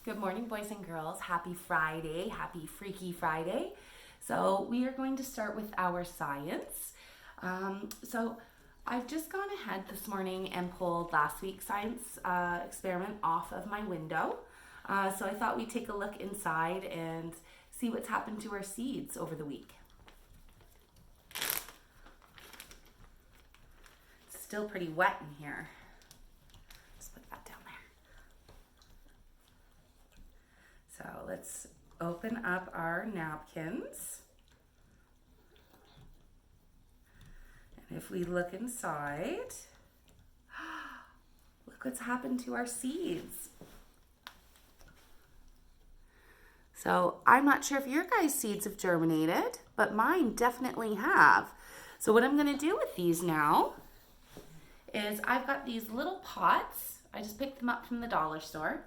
Good morning, boys and girls. Happy Friday. Happy Freaky Friday. So we are going to start with our science. So I've just gone ahead this morning and pulled last week's science experiment off of my window. So I thought we'd take a look inside and see what's happened to our seeds over the week. It's still pretty wet in here. Just put that down there. So let's open up our napkins. And if we look inside, look what's happened to our seeds. So I'm not sure if your guys' seeds have germinated, but mine definitely have. So what I'm going to do with these now is I've got these little pots. I just picked them up from the dollar store.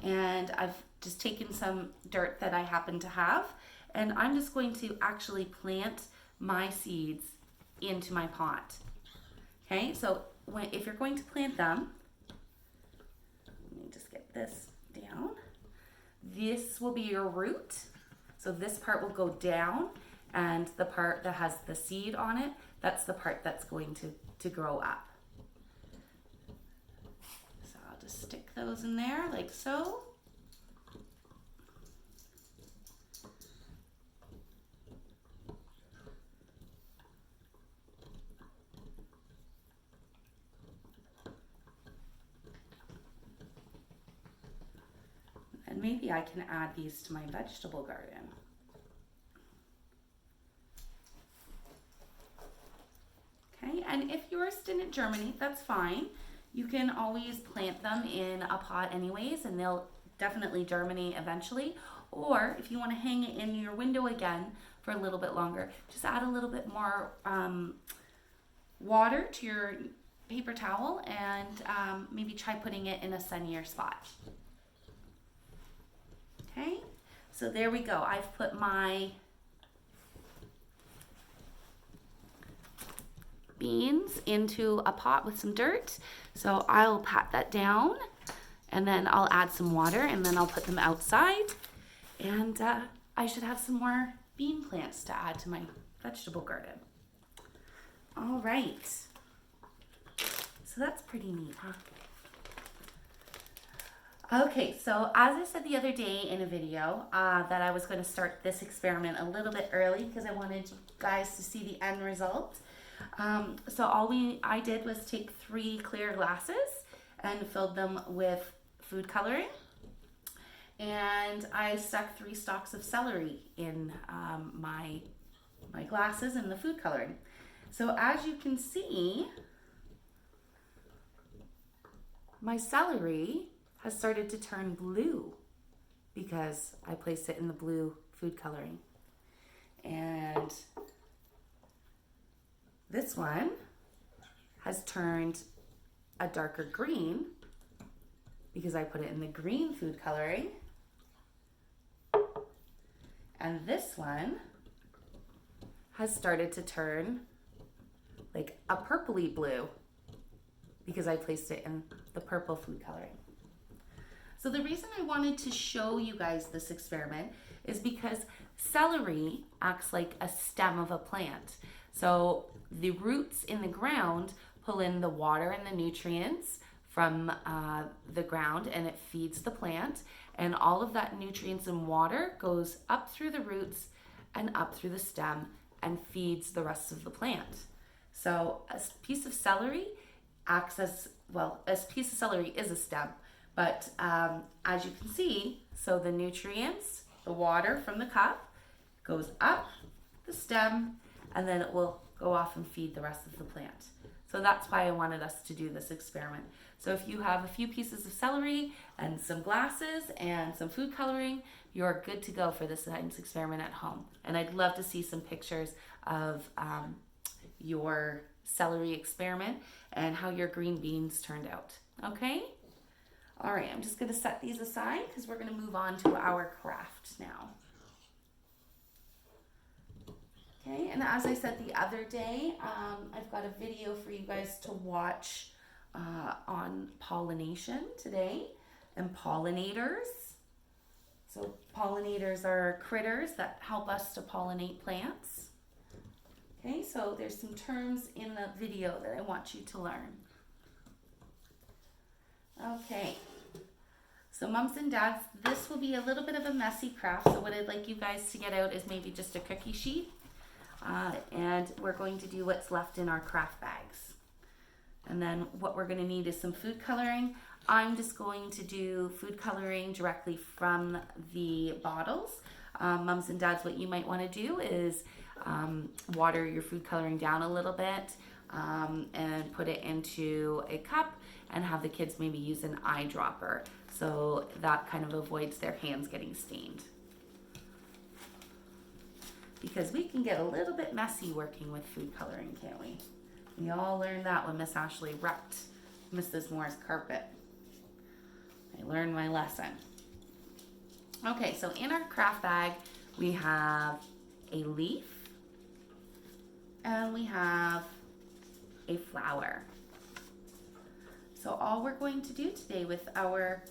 And I've just taken some dirt that I happen to have, and I'm just going to actually plant my seeds into my pot. Okay, so if you're going to plant them, let me just get this down. This will be your root. So this part will go down, and the part that has the seed on it, that's the part that's going to grow up. Just stick those in there like so. And maybe I can add these to my vegetable garden. Okay, and if yours didn't germinate, that's fine. You can always plant them in a pot anyways, and they'll definitely germinate eventually. Or if you want to hang it in your window again for a little bit longer, just add a little bit more water to your paper towel and maybe try putting it in a sunnier spot. Okay, so there we go. I've put my beans into a pot with some dirt. So I'll pat that down, and then I'll add some water, and then I'll put them outside, and I should have some more bean plants to add to my vegetable garden. All right, so that's pretty neat, huh? Okay, so as I said the other day in a video, that I was going to start this experiment a little bit early because I wanted you guys to see the end result. So I did was take 3 clear glasses and filled them with food coloring, and I stuck 3 stalks of celery in my glasses and the food coloring. So as you can see, my celery has started to turn blue because I placed it in the blue food coloring, and this one has turned a darker green because I put it in the green food coloring. And this one has started to turn like a purpley blue because I placed it in the purple food coloring. So the reason I wanted to show you guys this experiment is because celery acts like a stem of a plant. So the roots in the ground pull in the water and the nutrients from the ground, and it feeds the plant. And all of that nutrients and water goes up through the roots and up through the stem and feeds the rest of the plant. So a piece of celery acts as, well, a piece of celery is a stem. But as you can see, so the nutrients, the water from the cup goes up the stem, and then it will go off and feed the rest of the plant. So that's why I wanted us to do this experiment. So if you have a few pieces of celery and some glasses and some food coloring, you're good to go for this science experiment at home. And I'd love to see some pictures of your celery experiment and how your green beans turned out. Okay? All right, I'm just going to set these aside because we're going to move on to our craft now. Okay, and as I said the other day, I've got a video for you guys to watch on pollination today and pollinators. So pollinators are critters that help us to pollinate plants. Okay, so there's some terms in the video that I want you to learn. Okay, so moms and dads, this will be a little bit of a messy craft. So what I'd like you guys to get out is maybe just a cookie sheet. And we're going to do what's left in our craft bags. And then what we're going to need is some food coloring. I'm just going to do food coloring directly from the bottles. Mums and dads, what you might want to do is water your food coloring down a little bit and put it into a cup and have the kids maybe use an eyedropper. So that kind of avoids their hands getting stained. Because we can get a little bit messy working with food coloring, can't we? We all learned that when Miss Ashley wrecked Mrs. Moore's carpet. I learned my lesson. Okay, so in our craft bag, we have a leaf and we have a flower. So all we're going to do today with our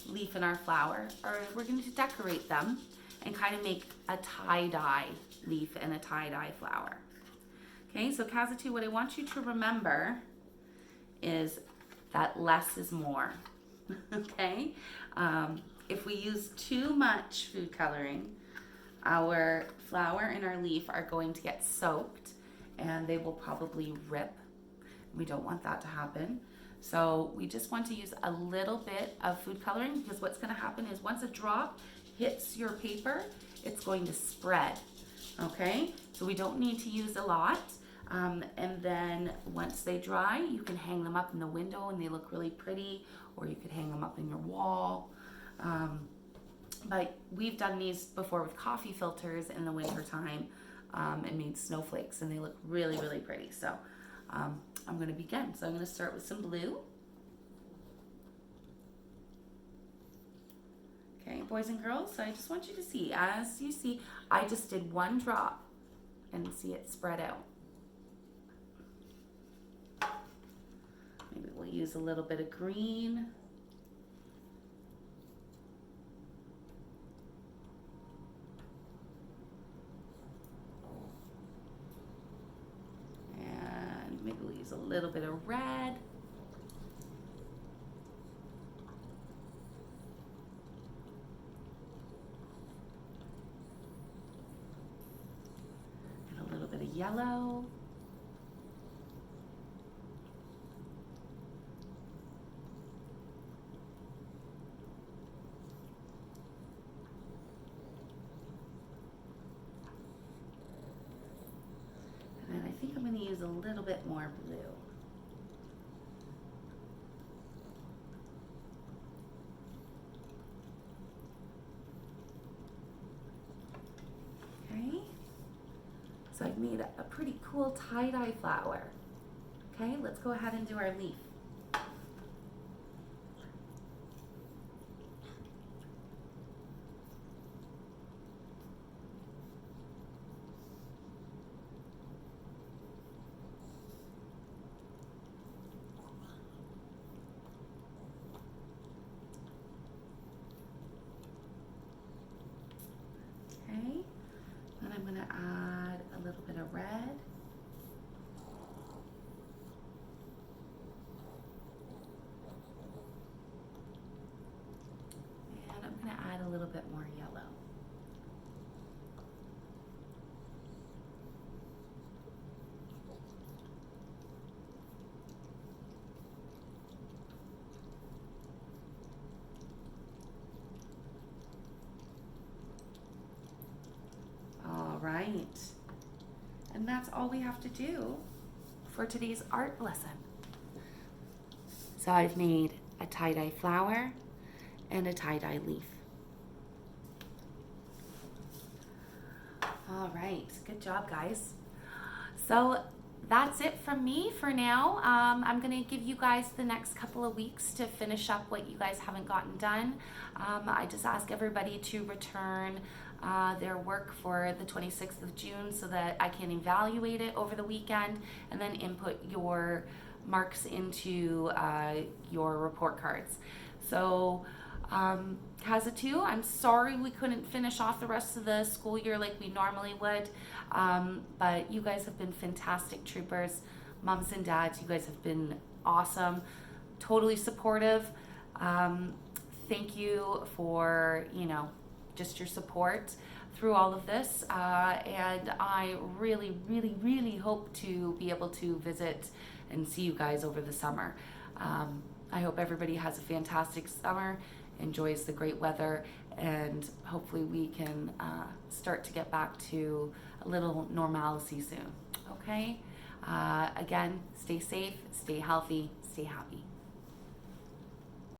leaf and our flower are we're going to decorate them and kind of make a tie-dye leaf and a tie-dye flower. Okay, so Kazitu, what I want you to remember is that less is more. Okay, if we use too much food coloring, our flower and our leaf are going to get soaked and they will probably rip. We don't want that to happen. So we just want to use a little bit of food coloring, because what's going to happen is once a drop hits your paper, it's going to spread. Okay, so we don't need to use a lot. And then once they dry, you can hang them up in the window and they look really pretty, or you could hang them up in your wall. But we've done these before with coffee filters in the winter time and made snowflakes, and they look really, really pretty. So I'm going to begin. So I'm going to start with some blue. Okay, boys and girls, so I just want you to see, as you see, I just did one drop and see it spread out. Maybe we'll use a little bit of green. And maybe we'll use a little bit of red. And a little bit of yellow. And I think I'm going to use a little bit more blue. Okay, so I've made a pretty cool tie-dye flower. Okay, let's go ahead and do our leaf. Okay, then I'm going to add a little bit of red. And I'm going to add a little bit more yellow. All right, and that's all we have to do for today's art lesson. So I've made a tie-dye flower and a tie-dye leaf. All right, good job, guys. So that's it from me for now. I'm going to give you guys the next couple of weeks to finish up what you guys haven't gotten done. I just ask everybody to return their work for the 26th of June so that I can evaluate it over the weekend and then input your marks into your report cards. So Kazatu, I'm sorry we couldn't finish off the rest of the school year like we normally would, but you guys have been fantastic troopers. Moms and dads, you guys have been awesome, totally supportive. Thank you for, just your support through all of this. And I really, really, really hope to be able to visit and see you guys over the summer. I hope everybody has a fantastic summer, enjoys the great weather, and hopefully we can start to get back to a little normalcy soon. Okay? Again, stay safe, stay healthy, stay happy.